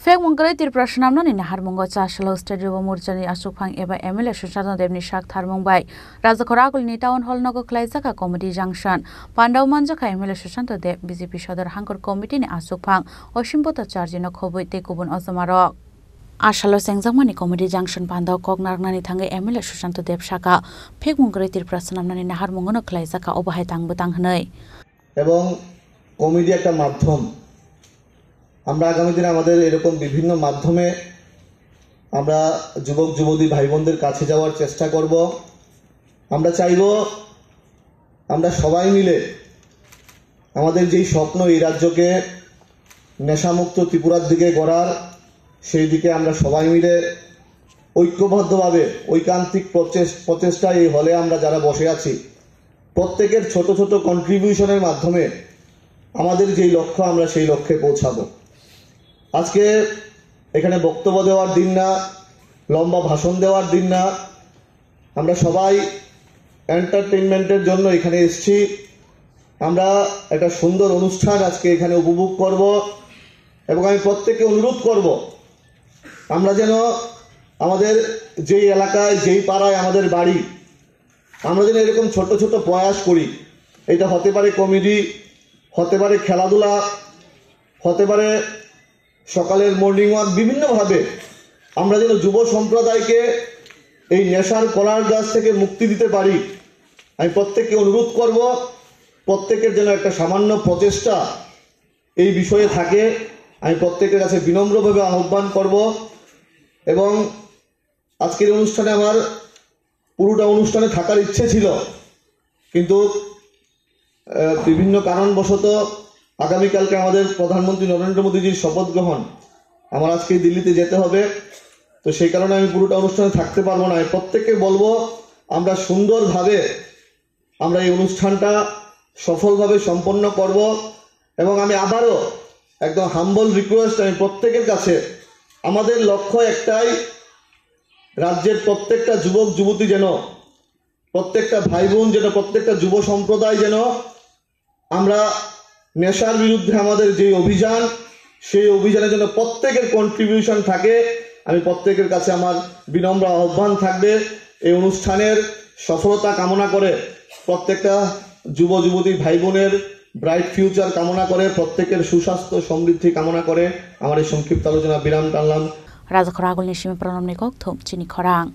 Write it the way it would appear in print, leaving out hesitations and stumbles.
Fek mongkrai Tripura Senamnani Nahar Monggo Chasalo Stadium Murchani Asukphang eba MLA Sushant Devni Shak Tharmongbai Rajakhoragulni Town Hall Nogo Khlaijaka Comedy Junction Pandau Manjaka MLA Sushant Dev BJP Sodar Hangkor Committee ni Asukphang Osimbota Charjino Khoboi Tekubun Osamarok Ashalo Sengjakmani Comedy Junction Pandau Kognarnani Thangai MLA Sushant Dev Shaka Fek mongkrai Tripura Senamnani Nahar Mongono Khlaijaka Obahai Tangbutang Hnai এবং comedy একটা মাধ্যম আমরা আগামী দিনে আমাদের এরকম বিভিন্ন মাধ্যমে আমরা যুবক যুবতী ভাই বোনদের কাছে যাওয়ার চেষ্টা করব আমরা চাইব আমরা সবাই মিলে আমাদের যেই স্বপ্ন এই রাজ্যকে নেশামুক্ত ত্রিপুরার দিকে গড়ার সেই দিকে আমরা সবাই মিলে ঐক্যবদ্ধভাবে ঐকান্তিক প্রচেষ্টায় এই হলে আমরা যারা বসে আছি প্রত্যেকের ছোট ছোট কন্ট্রিবিউশনের মাধ্যমে আমাদের যেই লক্ষ্য আমরা সেই লক্ষ্যে পৌঁছাবো আজকে এখানে বক্তব্য দেওয়ার দিন না লম্বা ভাষণ দেওয়ার দিন না আমরা সবাই এন্টারটেইনমেন্টের জন্য এখানে এসেছি আমরা একটা সুন্দর অনুষ্ঠান আজকে এখানে উপভোগ করব এবং আমি প্রত্যেককে অনুরোধ করব আমরা যেন আমাদের যেই এলাকায় যেই পাড়ায় আমাদের বাড়ি আমরা যেন এরকম ছোট ছোট প্রয়াস করি এটা হতে পারে কমেডি হতে পারে খেলাধুলা হতে পারে সকালের মর্নিং ওয়াক বিভিন্নভাবে আমরা যেন যুব সম্প্রদায়কে এই নেশার কলার গাছ থেকে মুক্তি দিতে পারি আমি প্রত্যেককে অনুরোধ করব প্রত্যেকের যেন একটা সামান্য প্রচেষ্টা এই বিষয়ে থাকে আমি প্রত্যেকের কাছে বিনম্রভাবে আহ্বান করব এবং আজকের অনুষ্ঠানে আমার পুরোটা অনুষ্ঠানে থাকার ইচ্ছে ছিল কিন্তু বিভিন্ন কারণবশত আগামীকালকে আমাদের প্রধানমন্ত্রী নরেন্দ্র মোদীজির শপথ গ্রহণ আমার আজকে দিল্লিতে যেতে হবে তো সেই কারণে আমি পুরোটা অনুষ্ঠানে থাকতে পারবো না আমি প্রত্যেককে বলবো আমরা সুন্দরভাবে আমরা এই অনুষ্ঠানটা সফলভাবে সম্পন্ন করব এবং আমি আবারও একদম হাম্বল রিকোয়েস্ট আমি প্রত্যেকের কাছে আমাদের লক্ষ্য একটাই রাজ্যের প্রত্যেকটা যুবক যুবতী যেন প্রত্যেকটা ভাই বোন যেন প্রত্যেকটা যুব সম্প্রদায় যেন আমরা নেশার বিরুদ্ধে আমাদের যে অভিযান সেই অভিযানে যেন প্রত্যেকের কন্ট্রিবিউশন থাকে আমি প্রত্যেকের কাছে আমার বিনম্র আহ্বান থাকবে এই অনুষ্ঠানের সফলতা কামনা করে প্রত্যেকটা যুব যুবতী ভাই বোনের ব্রাইট ফিউচার কামনা করে প্রত্যেকের সুস্বাস্থ্য সমৃদ্ধি কামনা করে আমার এই সংক্ষিপ্ত আলোচনা বিরাম টানলাম Rajakhoragulni Shimi Pranamni Kokthum Chini Khorang